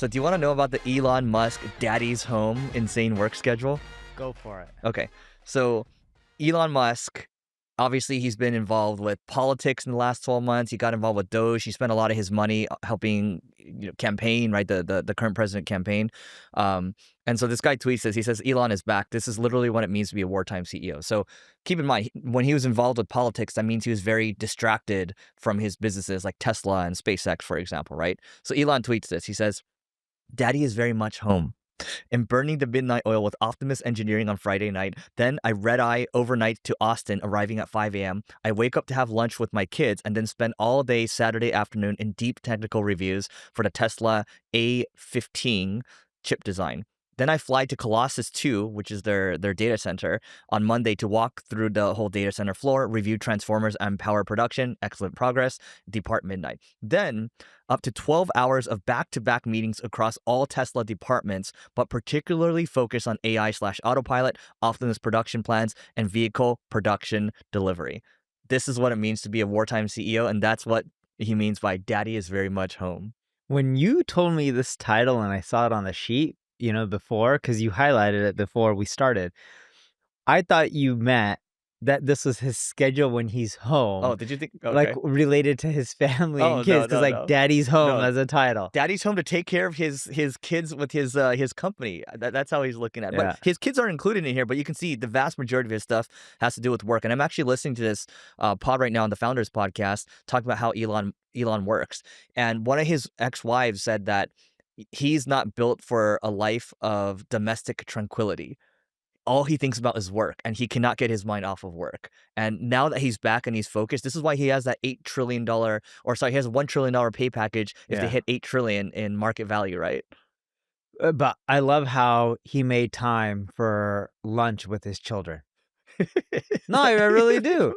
So do you want to know about the Elon Musk daddy's home insane work schedule? Go for it. Okay. So Elon Musk, obviously he's been involved with politics in the last 12 months. He got involved with Doge. He spent a lot of his money helping campaign, right? The current president campaign. And so this guy tweets this. He says, Elon is back. This is literally what it means to be a wartime CEO. So keep in mind, when he was involved with politics, that means he was very distracted from his businesses like Tesla and SpaceX, for example, right? So Elon tweets this. He says, Daddy is very much home. And burning the midnight oil with Optimus engineering on Friday night. Then I red-eye overnight to Austin, arriving at 5 a.m. I wake up to have lunch with my kids and then spend all day Saturday afternoon in deep technical reviews for the Tesla A15 chip design. Then I fly to Colossus 2, which is their data center, on Monday to walk through the whole data center floor, review transformers and power production, excellent progress, depart midnight. Then up to 12 hours of back-to-back meetings across all Tesla departments, but particularly focus on AI/autopilot, Optimus production plans, and vehicle production delivery. This is what it means to be a wartime CEO, and that's what he means by daddy is very much home. When you told me this title and I saw it on the sheet, before, because you highlighted it before we started, I thought you meant that this was his schedule when he's home. Oh, did you think? Okay. Like related to his family and kids, because no. daddy's home as a title. Daddy's home to take care of his kids with his company. That's how he's looking at it. Yeah. But his kids aren't included in here, but you can see the vast majority of his stuff has to do with work. And I'm actually listening to this pod right now on the Founders Podcast, talking about how Elon works. And one of his ex-wives said that he's not built for a life of domestic tranquility. All he thinks about is work, and he cannot get his mind off of work. And now that he's back and he's focused, this is why he has that he has a $1 trillion pay package if they hit $8 trillion in market value, right? But I love how he made time for lunch with his children. No, I really do.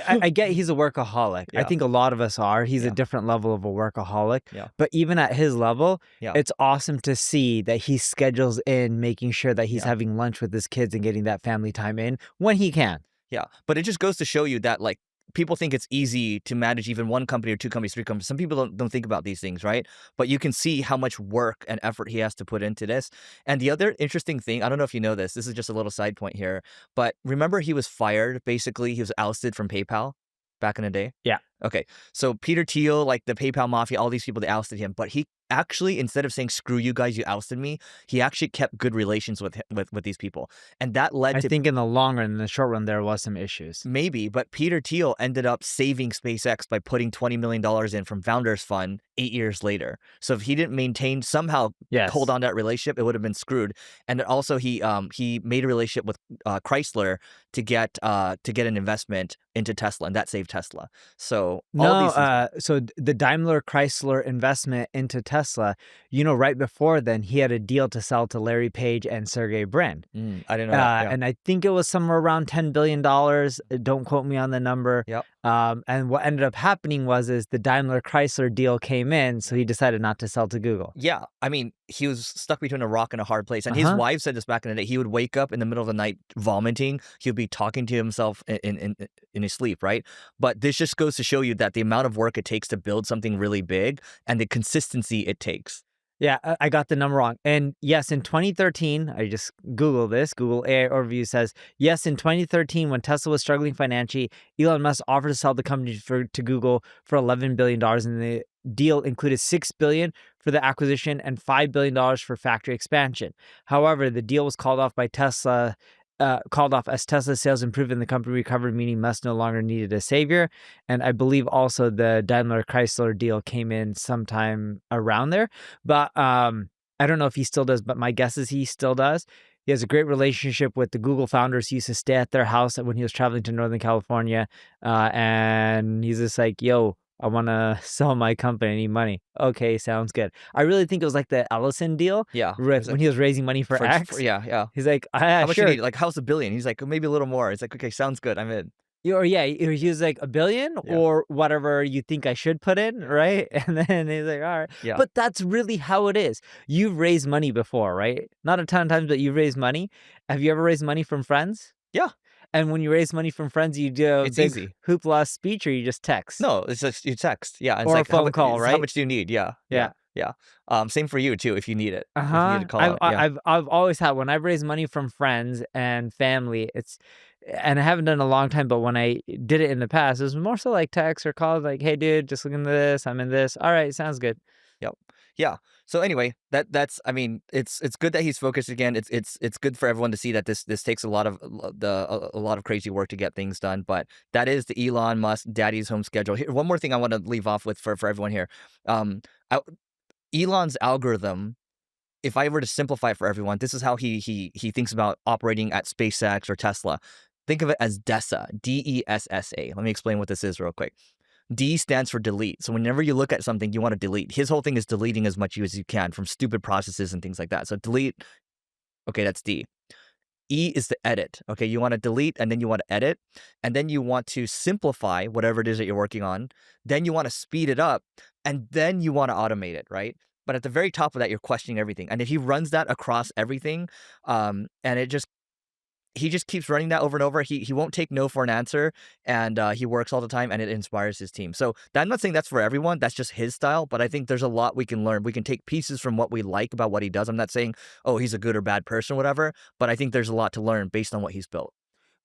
I get he's a workaholic. Yeah. I think a lot of us are. He's a different level of a workaholic. Yeah. But even at his level, it's awesome to see that he schedules in making sure that he's having lunch with his kids and getting that family time in when he can. Yeah. But it just goes to show you that, like, people think it's easy to manage even one company or two companies, three companies. Some people don't think about these things, right? But you can see how much work and effort he has to put into this. And the other interesting thing, I don't know if you know this is just a little side point here, but remember he was fired, basically. He was ousted from PayPal back in the day? Yeah. Okay. So Peter Thiel, like the PayPal mafia, all these people, they ousted him. But he actually, instead of saying, screw you guys, you ousted me, he actually kept good relations with these people. And that led to... I think in the long run, in the short run, there was some issues. Maybe, but Peter Thiel ended up saving SpaceX by putting $20 million in from Founders Fund 8 years later. So if he didn't maintain, somehow hold on to that relationship, it would have been screwed. And also he made a relationship with Chrysler to get an investment into Tesla, and that saved Tesla. So so the Daimler Chrysler investment into Tesla, right before then he had a deal to sell to Larry Page and Sergey Brin. I didn't know that. Yeah. And I think it was somewhere around $10 billion. Don't quote me on the number. Yep. And what ended up happening was the Daimler Chrysler deal came in, so he decided not to sell to Google. Yeah, I mean, he was stuck between a rock and a hard place. And his wife said this back in the day. He would wake up in the middle of the night vomiting. He would be talking to himself in his sleep, right? But this just goes to show you that the amount of work it takes to build something really big and the consistency it takes. Yeah, I got the number wrong. And yes, in 2013, I just Googled this. Google AI Overview says, yes, in 2013, when Tesla was struggling financially, Elon Musk offered to sell the company to Google for $11 billion. And the deal included $6 billion for the acquisition and $5 billion for factory expansion. However, the deal was called off by Tesla. Called off as Tesla sales improved and the company recovered, meaning Musk no longer needed a savior. And I believe also the Daimler Chrysler deal came in sometime around there. But I don't know if he still does, but my guess is he still does. He has a great relationship with the Google founders. He used to stay at their house when he was traveling to Northern California. And he's just like, yo, I want to sell my company. I need money. Okay, sounds good. I really think it was like the Ellison deal. Yeah. When he was raising money for X. Yeah. He's like, how much sure. you need? Like, how's $1 billion? He's like, maybe a little more. It's like, okay, sounds good. I'm in. He was like $1 billion or whatever you think I should put in, right? And then he's like, all right. Yeah. But that's really how it is. You've raised money before, right? Not a ton of times, but you've raised money. Have you ever raised money from friends? Yeah. And when you raise money from friends, you do it's easy. hoopla speech or you just text? No, it's just you text. Yeah. It's or like, a phone call, right? How much do you need? Yeah. Yeah. Yeah. Same for you too, if you need it. If you need Uh-huh. to call out. Yeah. I've always had, when I've raised money from friends and family, and I haven't done it in a long time, but when I did it in the past, it was more so like text or calls, like, "Hey dude, just looking at this, I'm in this. All right, sounds good." Yep. Yeah. So anyway, that's I mean, it's good that he's focused again. It's good for everyone to see that this takes a lot of a lot of crazy work to get things done. But that is the Elon Musk daddy's home schedule. Here, one more thing I want to leave off with for everyone here. I, Elon's algorithm, if I were to simplify it for everyone, this is how he thinks about operating at SpaceX or Tesla. Think of it as DESSA, DESSA. Let me explain what this is real quick. D stands for delete. So whenever you look at something, you want to delete. His whole thing is deleting as much as you can from stupid processes and things like that. So delete, okay, that's D. E is the edit. Okay, you want to delete and then you want to edit. And then you want to simplify whatever it is that you're working on. Then you want to speed it up. And then you want to automate it, right? But at the very top of that, you're questioning everything. And if he runs that across everything, and he just keeps running that over and over. He won't take no for an answer, and he works all the time, and it inspires his team. So I'm not saying that's for everyone. That's just his style. But I think there's a lot we can learn. We can take pieces from what we like about what he does. I'm not saying, oh, he's a good or bad person or whatever. But I think there's a lot to learn based on what he's built.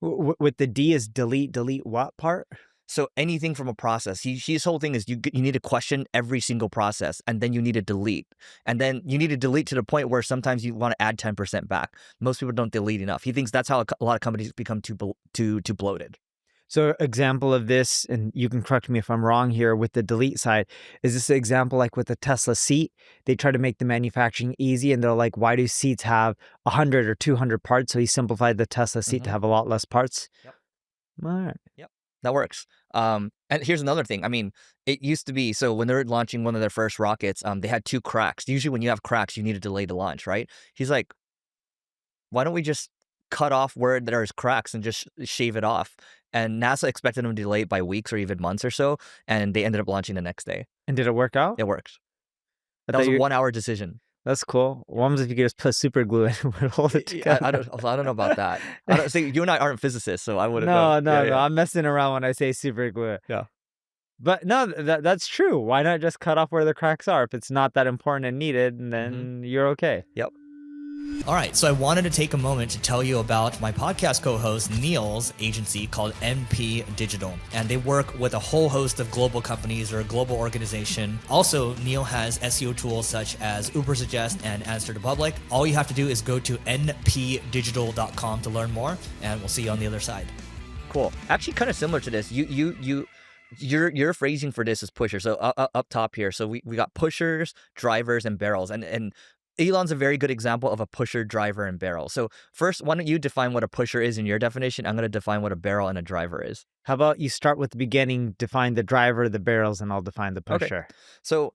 With the D is delete what part? So anything from a process, his whole thing is you need to question every single process, and then you need to delete. And then you need to delete to the point where sometimes you want to add 10% back. Most people don't delete enough. He thinks that's how a lot of companies become too bloated. So example of this, and you can correct me if I'm wrong here, with the delete side, is this an example like with the Tesla seat? They try to make the manufacturing easy, and they're like, why do seats have 100 or 200 parts? So he simplified the Tesla seat to have a lot less parts. Yep. All right. Yep. That works. And here's another thing. I mean, it used to be, so when they're launching one of their first rockets, they had 2 cracks. Usually when you have cracks, you need to delay the launch, right? He's like, why don't we just cut off where there's cracks and just shave it off? And NASA expected them to delay it by weeks or even months or so, and they ended up launching the next day. And did it work out? It worked. That was a 1-hour decision. That's cool. What happens if you could just put super glue and would hold it together? I don't know about that. See, you and I aren't physicists, so I wouldn't No, know. no. I'm messing around when I say super glue. Yeah. But no, that's true. Why not just cut off where the cracks are if it's not that important and needed, and then you're okay? Yep. All right, so I wanted to take a moment to tell you about my podcast co-host Neil's agency called NP Digital, and they work with a whole host of global companies or a global organization. Also, Neil has SEO tools such as 𝗔𝗕𝗢𝗓 and Answer the Public. All you have to do is go to npdigital.com to learn more, and we'll see you on the other side. Cool. Actually, kind of similar to this. Your phrasing for this is pusher. So up top here, so we got pushers, drivers, and barrels, and Elon's a very good example of a pusher, driver, and barrel. So first, why don't you define what a pusher is in your definition? I'm going to define what a barrel and a driver is. How about you start with the beginning, define the driver, the barrels, and I'll define the pusher. Okay. So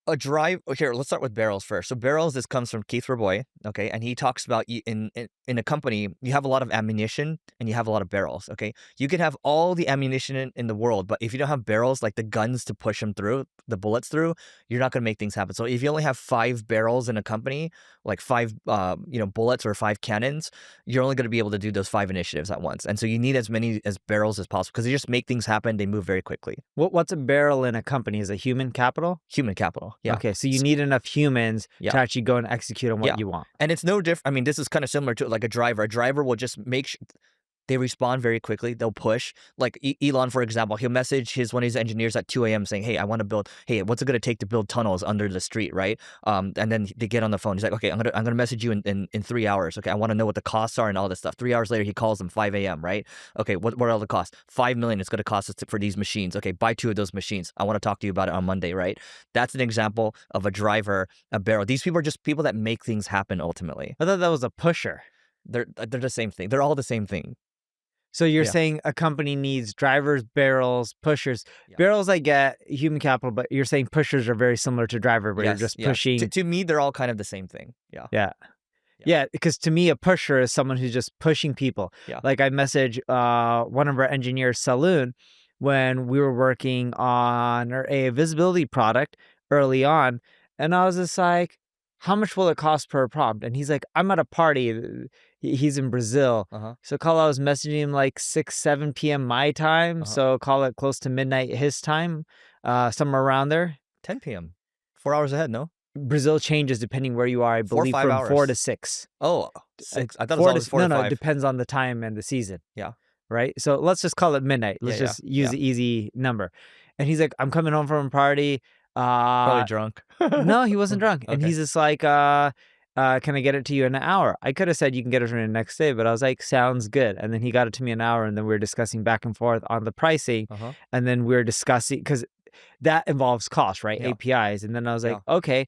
a here, let's start with barrels first. So barrels, this comes from 𝗔𝗕𝗢𝗧, okay? And he talks about in a company, you have a lot of ammunition and you have a lot of barrels, okay? You could have all the ammunition in the world, but if you don't have barrels, like the guns to push them through, the bullets through, you're not going to make things happen. So if you only have 5 barrels in a company, like 5 bullets or 5 cannons, you're only going to be able to do those 5 initiatives at once. And so you need as many as barrels as possible because they just make things happen. They move very quickly. What's a barrel in a company? Is it human capital? Human capital. Yeah. Okay, so you need enough humans to actually go and execute on what you want. And it's no different. I mean, this is kind of similar to like a driver. A driver will just make sure they respond very quickly. They'll push. Like Elon, for example, he'll message one of his engineers at 2 a.m. saying, hey, I want to build, hey, what's it going to take to build tunnels under the street, right? And then they get on the phone. He's like, okay, I'm gonna message you in 3 hours. Okay, I want to know what the costs are and all this stuff. 3 hours later, he calls them 5 a.m., right? Okay, what are all the costs? $5 million it's going to cost us for these machines. Okay, buy 2 of those machines. I want to talk to you about it on Monday, right? That's an example of a driver, a barrel. These people are just people that make things happen ultimately. I thought that was a pusher. They're the same thing. They're all the same thing. So you're saying a company needs drivers, barrels, pushers. Yeah. Barrels, I get human capital, but you're saying pushers are very similar to driver, where you're just pushing. To me, they're all kind of the same thing. Yeah, because to me, a pusher is someone who's just pushing people. Yeah. Like I messaged one of our engineers, Saloon, when we were working on a visibility product early on, and I was just like, how much will it cost per prompt? And he's like, I'm at a party. He's in Brazil. So I was messaging him like 6, 7 p.m. my time. So call it close to midnight his time, somewhere around there. 10 p.m. 4 hours ahead, no? Brazil changes depending where you are. I 4 or believe 5 from 4 to hours. 6. Oh, 6. I thought it was 4 always to 4 to no, it 5. depends on the time and the season, Yeah. right? So let's just call it midnight. Let's Yeah, just use yeah. the easy number. And he's like, I'm coming home from a party. Probably drunk. No, he wasn't drunk. And Okay. he's just like, can I get it to you in an hour? I could have said you can get it to me the next day, but I was like, sounds good. And then he got it to me in an hour, and then we were discussing back and forth on the pricing. And then we were discussing, because that involves cost, right? Yeah. APIs. And then I was like, Yeah. okay,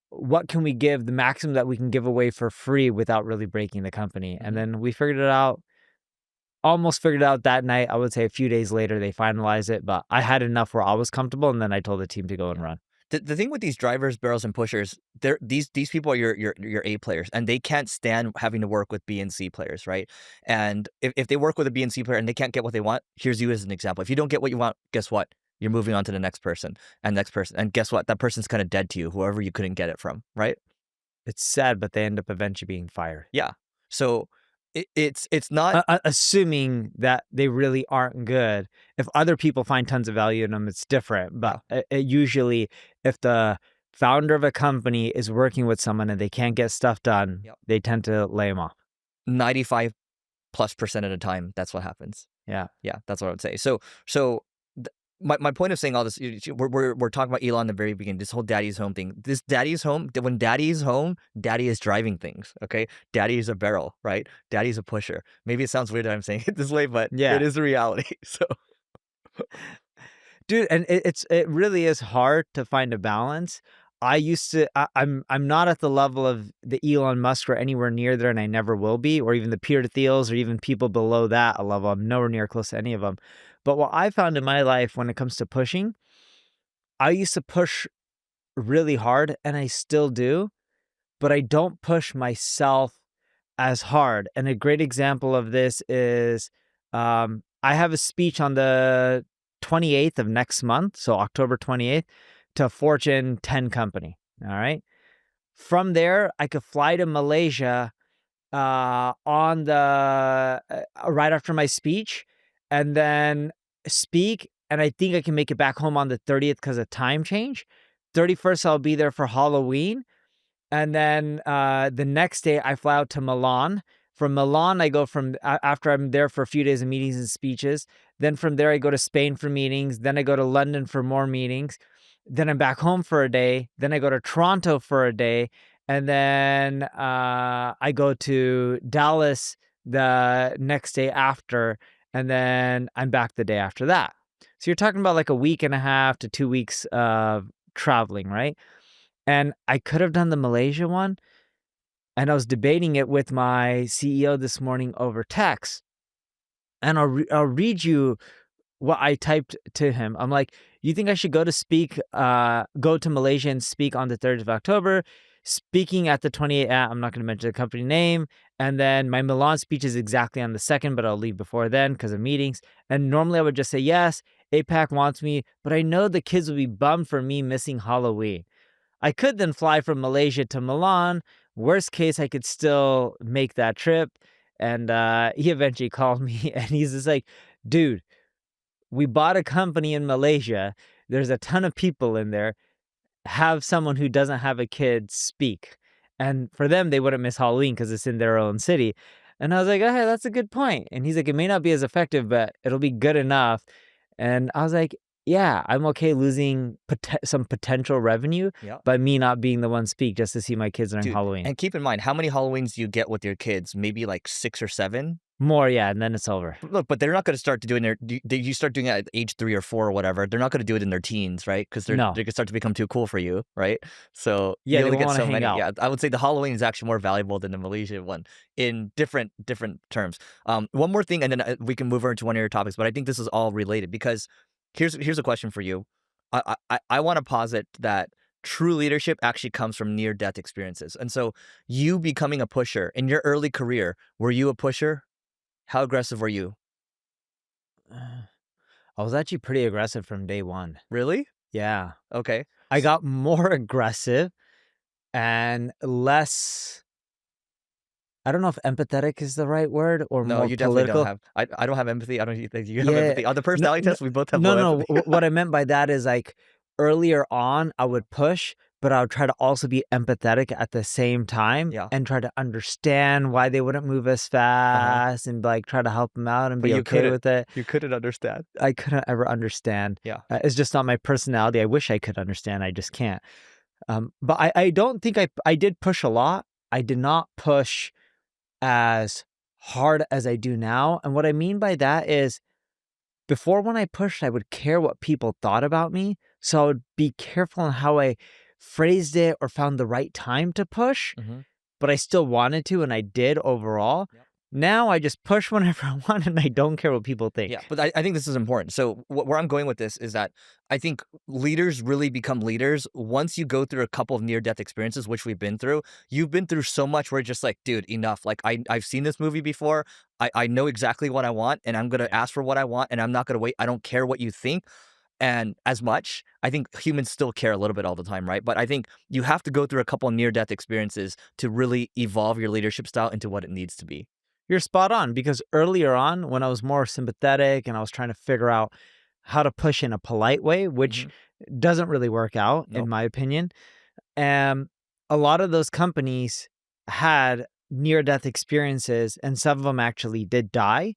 what can we give, the maximum that we can give away for free without really breaking the company? And then we figured it out. Almost figured it out that night. I would say a few days later they finalized it, but I had enough where I was comfortable, and then I told the team to go and run. The thing with these drivers, barrels, and pushers, these people are your A players, and they can't stand having to work with B and C players, right? And if they work with a B and C player and they can't get what they want, here's you as an example. If you don't get what you want, guess what? You're moving on to the next person and next person. And guess what? That person's kind of dead to you, whoever you couldn't get it from, right? It's sad, but they end up eventually being fired. Yeah. So it's not assuming that they really aren't good. If other people find tons of value in them, it's different. But usually, if the founder of a company is working with someone and they can't get stuff done, they tend to lay them off. 95+% of the time, that's what happens. Yeah, that's what I would say. So my point of saying all this, we're talking about Elon in the very beginning, this whole daddy's home thing. This daddy's home, when daddy's home, daddy is driving things, okay? Daddy is a barrel, right? Daddy's a pusher. Maybe it sounds weird that I'm saying it this way, but it is the reality. So, dude, and it really is hard to find a balance. I'm not at the level of the Elon Musk or anywhere near there, and I never will be, or even the Peter Thiels or even people below that a level. I'm nowhere near close to any of them. But what I found in my life when it comes to pushing, I used to push really hard, and I still do, but I don't push myself as hard. And a great example of this is I have a speech on the 28th of next month, so October 28th, to a Fortune 10 company, all right? From there, I could fly to Malaysia on the right after my speech, and then speak, and I think I can make it back home on the 30th because of time change. 31st, I'll be there for Halloween, and then the next day, I fly out to Milan. From Milan, I go after I'm there for a few days of meetings and speeches. Then from there, I go to Spain for meetings. Then I go to London for more meetings. Then I'm back home for a day. Then I go to Toronto for a day. And then I go to Dallas the next day after. And then I'm back the day after that. So you're talking about like a week and a half to 2 weeks of traveling, right? And I could have done the Malaysia one. And I was debating it with my CEO this morning over text. And I'll read you what I typed to him. I'm like, you think I should go to Malaysia and speak on the 3rd of October, speaking at the 28th, I'm not going to mention the company name, and then my Milan speech is exactly on the 2nd, but I'll leave before then because of meetings. And normally I would just say, yes, APAC wants me, but I know the kids will be bummed for me missing Halloween. I could then fly from Malaysia to Milan. Worst case, I could still make that trip. And he eventually called me, and he's just like, dude, we bought a company in Malaysia. There's a ton of people in there. Have someone who doesn't have a kid speak. And for them, they wouldn't miss Halloween because it's in their own city. And I was like, okay, that's a good point. And he's like, it may not be as effective, but it'll be good enough. And I was like, yeah, I'm okay losing some potential revenue by me not being the one speak just to see my kids during Halloween. And keep in mind, how many Halloweens do you get with your kids? Maybe like 6 or 7? More, yeah, and then it's over. Look, but they're not going to start doing you start doing it at age 3 or 4 or whatever. They're not going to do it in their teens, right? Because they're going to start to become too cool for you, right? So yeah, you they only get so many. Out. Yeah, I would say the Halloween is actually more valuable than the Malaysia one in different terms. One more thing, and then we can move over to one of your topics. But I think this is all related because here's a question for you. I want to posit that true leadership actually comes from near-death experiences. And so you becoming a pusher in your early career, were you a pusher? How aggressive were you? I was actually pretty aggressive from day one. Really? Yeah. Okay. I got more aggressive and less, I don't know if empathetic is the right word or no, more you definitely political. don't have. I don't have empathy. I don't think you have empathy. On the personality test, we both have no, low empathy. what I meant by that is like earlier on, I would push, but I would try to also be empathetic at the same time Yeah. and try to understand why they wouldn't move as fast and like try to help them out and But be you okay with it. You couldn't understand. I couldn't ever understand. Yeah. It's just not my personality. I wish I could understand. I just can't. But I don't think I did push a lot. I did not push as hard as I do now. And what I mean by that is before when I pushed, I would care what people thought about me. So I would be careful on how I phrased it or found the right time to push, but I still wanted to, and I did overall. Yep. Now I just push whenever I want, and I don't care what people think. Yeah, but I think this is important. So where I'm going with this is that I think leaders really become leaders once you go through a couple of near-death experiences, which we've been through. You've been through so much where it's just like, dude, enough. Like I've seen this movie before. I know exactly what I want, and I'm gonna ask for what I want, and I'm not gonna wait. I don't care what you think. And as much, I think humans still care a little bit all the time, right? But I think you have to go through a couple of near-death experiences to really evolve your leadership style into what it needs to be. You're spot on, because earlier on, when I was more sympathetic and I was trying to figure out how to push in a polite way, which doesn't really work out, Nope. in my opinion, a lot of those companies had near-death experiences, and some of them actually did die.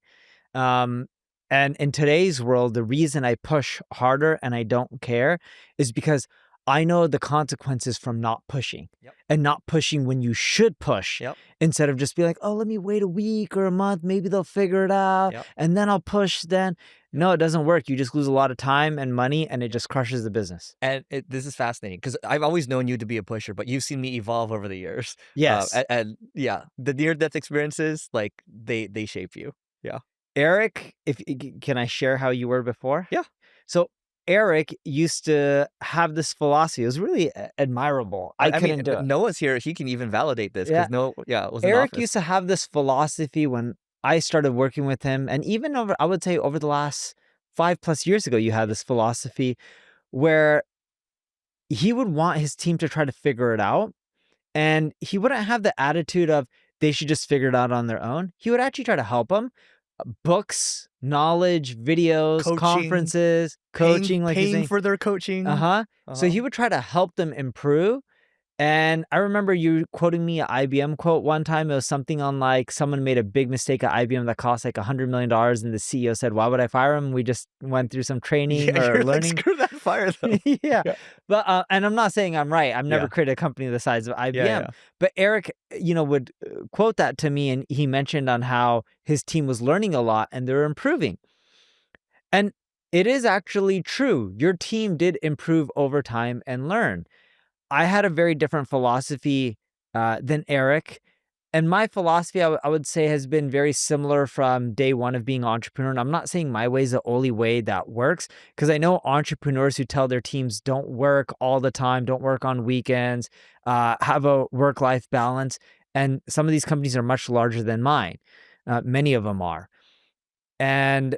And in today's world, the reason I push harder and I don't care is because I know the consequences from not pushing and not pushing when you should push instead of just be like, oh, let me wait a week or a month. Maybe they'll figure it out and then I'll push then. No, it doesn't work. You just lose a lot of time and money and it just crushes the business. And this is fascinating because I've always known you to be a pusher, but you've seen me evolve over the years. Yes. And yeah, the near-death experiences, like they shape you. Yeah. Eric, can I share how you were before? Yeah. So Eric used to have this philosophy. It was really admirable. I couldn't do it. Noah's here. He can even validate this because it was in Eric office. used to have this philosophy when I started working with him. And even over, I would say over the last 5+ years ago, you had this philosophy where he would want his team to try to figure it out. And he wouldn't have the attitude of they should just figure it out on their own. He would actually try to help them. Books, knowledge, videos, Coaching, conferences, coaching, like paying for their coaching. So he would try to help them improve. And I remember you quoting me an IBM quote one time. It was something on like someone made a big mistake at IBM that cost like $100 million. And the CEO said, why would I fire him? We just went through some training or learning. Like, screw that, fire them. But, and I'm not saying I'm right. I've never created a company the size of IBM. But Eric, would quote that to me. And he mentioned on how his team was learning a lot and they're improving. And it is actually true. Your team did improve over time and learn. I had a very different philosophy than Eric. And my philosophy, I would say, has been very similar from day one of being an entrepreneur. And I'm not saying my way is the only way that works, because I know entrepreneurs who tell their teams don't work all the time, don't work on weekends, have a work-life balance. And some of these companies are much larger than mine. Many of them are. And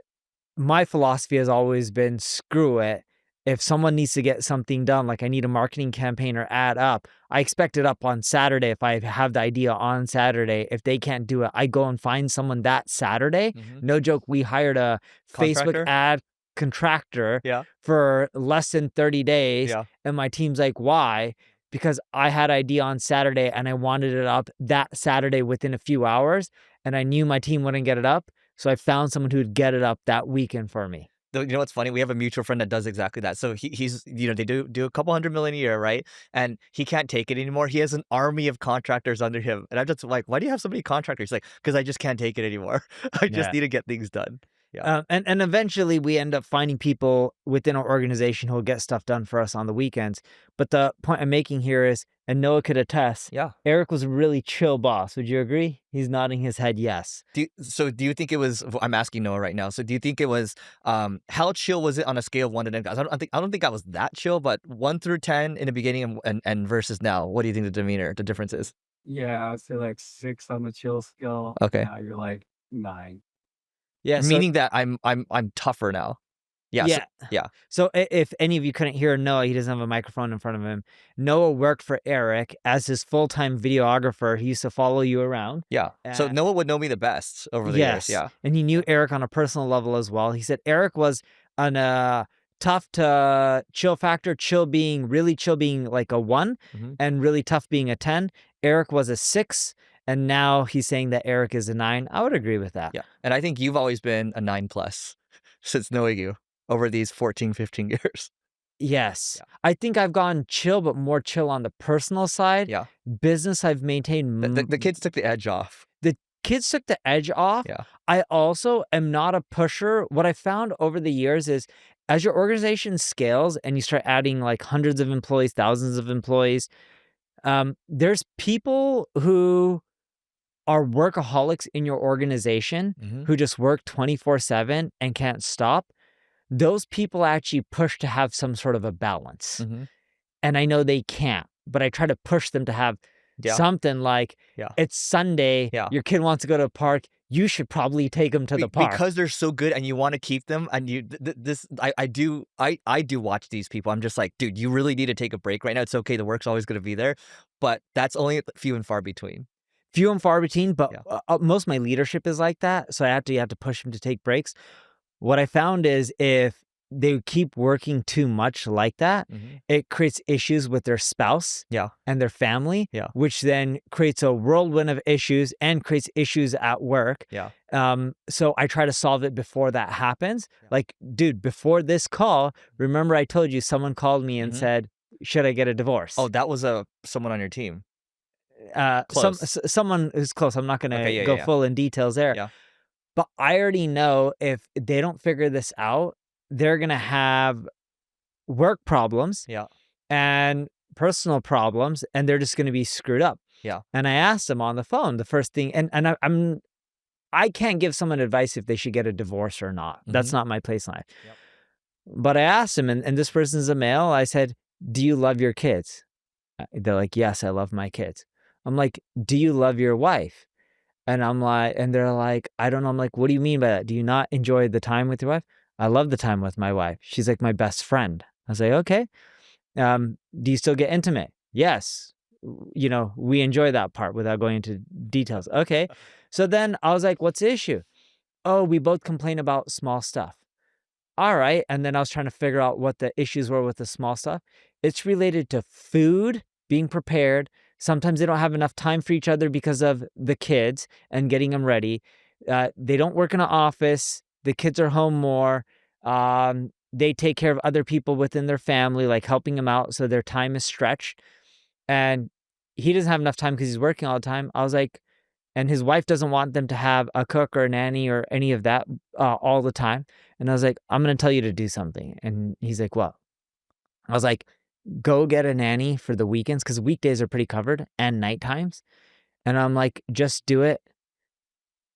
my philosophy has always been, screw it. If someone needs to get something done, like I need a marketing campaign or ad up, I expect it up on Saturday. If I have the idea on Saturday, if they can't do it, I go and find someone that Saturday. No joke, we hired a Facebook ad contractor for less than 30 days. And my team's like, why? Because I had idea on Saturday and I wanted it up that Saturday within a few hours. And I knew my team wouldn't get it up. So I found someone who would get it up that weekend for me. You know what's funny? We have a mutual friend that does exactly that. So he's, they do a couple $100 million a year, right? And he can't take it anymore. He has an army of contractors under him. And I'm just like, why do you have so many contractors? He's like, because I just can't take it anymore. I just need to get things done. And eventually we end up finding people within our organization who will get stuff done for us on the weekends. But the point I'm making here is, and Noah could attest, Eric was a really chill boss. Would you agree? He's nodding his head yes. Do you think it was, I'm asking Noah right now, so do you think it was, how chill was it on a scale of 1 to 10? I don't think I was that chill, but 1 through 10 in the beginning and versus now, what do you think the difference is? Yeah, I would say like 6 on the chill scale. Okay. Now you're like 9. Yeah, meaning that I'm tougher now. So if any of you couldn't hear Noah, he doesn't have a microphone in front of him. Noah worked for Eric as his full-time videographer. He used to follow you around. So Noah would know me the best over the years. And he knew Eric on a personal level as well. He said Eric was on a tough to chill factor, really chill being like a 1, and really tough being a 10. Eric was a 6, and now he's saying that Eric is a 9. I would agree with that. Yeah. And I think you've always been a 9+ since knowing you over these 14, 15 years. Yes. I think I've gone chill, but more chill on the personal side. Yeah. Business, I've maintained. The kids took the edge off. The kids took the edge off. Yeah. I also am not a pusher. What I found over the years is as your organization scales and you start adding like hundreds of employees, thousands of employees, there's people who are workaholics in your organization who just work 24/7 and can't stop. Those people actually push to have some sort of a balance. And I know they can't, but I try to push them to have something like, it's Sunday, your kid wants to go to a park, you should probably take them to the park. Because they're so good and you want to keep them, and I do watch these people. I'm just like, dude, you really need to take a break right now. It's okay, the work's always going to be there, but that's only few and far between. Few and far between, but most of my leadership is like that, so you have to push them to take breaks. What I found is if they keep working too much like that, it creates issues with their spouse and their family, which then creates a whirlwind of issues and creates issues at work. So I try to solve it before that happens. Like, dude, before this call, remember I told you someone called me and said, should I get a divorce? Oh, that was someone on your team. Someone who's close. I'm not going to go full in details there. But I already know if they don't figure this out, they're going to have work problems and personal problems, and they're just going to be screwed up. And I asked them on the phone, the first thing, and I can't give someone advice if they should get a divorce or not. That's not my place in life. But I asked them, and this person's a male. I said, do you love your kids? They're like, yes, I love my kids. I'm like, do you love your wife? And I'm like, and they're like, I don't know. I'm like, what do you mean by that? Do you not enjoy the time with your wife? I love the time with my wife. She's like my best friend. I was like, okay. Do you still get intimate? Yes. You know, we enjoy that part without going into details. Okay. So then I was like, what's the issue? Oh, we both complain about small stuff. All right. And then I was trying to figure out what the issues were with the small stuff. It's related to food being prepared. Sometimes they don't have enough time for each other because of the kids and getting them ready. They don't work in an office. The kids are home more. They take care of other people within their family, like helping them out. So their time is stretched. And he doesn't have enough time because he's working all the time. I was like, and his wife doesn't want them to have a cook or a nanny or any of that all the time. And I was like, I'm going to tell you to do something. And he's like, what? I was like, go get a nanny for the weekends because weekdays are pretty covered and night times. And I'm like, just do it.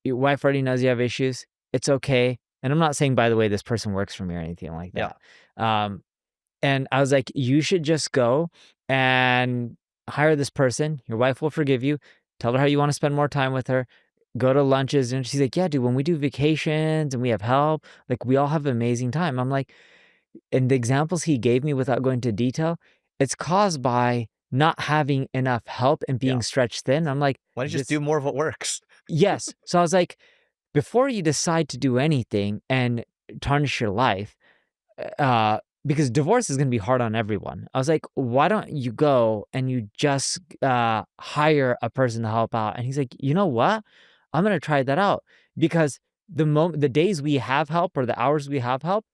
Your wife already knows you have issues. It's okay. And I'm not saying, by the way, this person works for me or anything like that. And I was like, you should just go and hire this person. Your wife will forgive you. Tell her how you want to spend more time with her. Go to lunches. And she's like, yeah, dude, when we do vacations and we have help, like we all have an amazing time. I'm like, and the examples he gave me without going into detail, it's caused by not having enough help and being stretched thin. I'm like, why don't you just do more of what works? Yes. So I was like, before you decide to do anything and tarnish your life, because divorce is going to be hard on everyone. I was like, why don't you go and you just hire a person to help out? And he's like, you know what? I'm going to try that out because the days we have help or the hours we have help,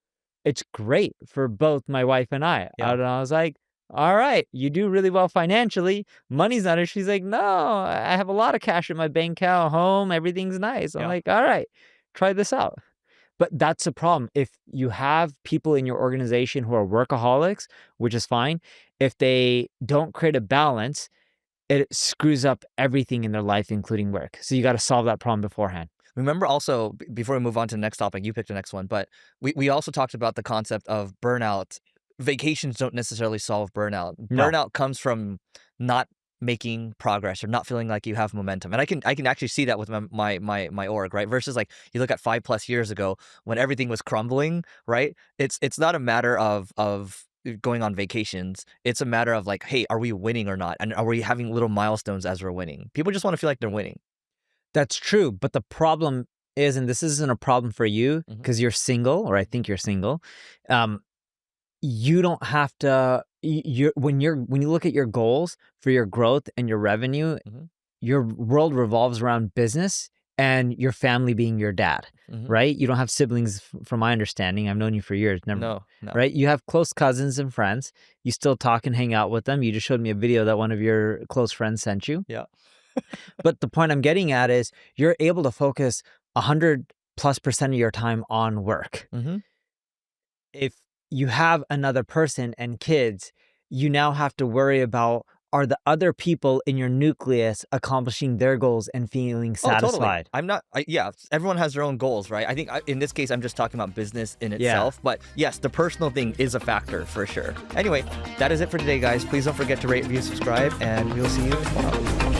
it's great for both my wife and I. And I was like, all right, you do really well financially. Money's not it. She's like, no, I have a lot of cash in my bank account, home, everything's nice. I'm like, all right, try this out. But that's the problem. If you have people in your organization who are workaholics, which is fine, if they don't create a balance, it screws up everything in their life, including work. So you got to solve that problem beforehand. Remember also, before we move on to the next topic, you picked the next one, but we also talked about the concept of burnout. Vacations don't necessarily solve burnout. No. Burnout comes from not making progress or not feeling like you have momentum. And I can actually see that with my org, right? Versus like you look at 5+ years ago when everything was crumbling, right? It's not a matter of going on vacations. It's a matter of like, hey, are we winning or not? And are we having little milestones as we're winning? People just want to feel like they're winning. That's true. But the problem is, and this isn't a problem for you because you're single, or I think you're single. you don't have to. When you look at your goals for your growth and your revenue, Mhm. your world revolves around business and your family being your dad, Mhm. right? You don't have siblings, from my understanding. I've known you for years. Never, No. right? You have close cousins and friends. You still talk and hang out with them. You just showed me a video that one of your close friends sent you. Yeah. But the point I'm getting at is you're able to focus 100+% of your time on work. Mhm. If you have another person and kids, you now have to worry about, are the other people in your nucleus accomplishing their goals and feeling Oh, totally. satisfied? I'm not. Yeah, everyone has their own goals, right? I think in this case, I'm just talking about business in itself. But yes, the personal thing is a factor for sure. Anyway, that is it for today, guys. Please don't forget to rate, review, subscribe, and we will see you tomorrow.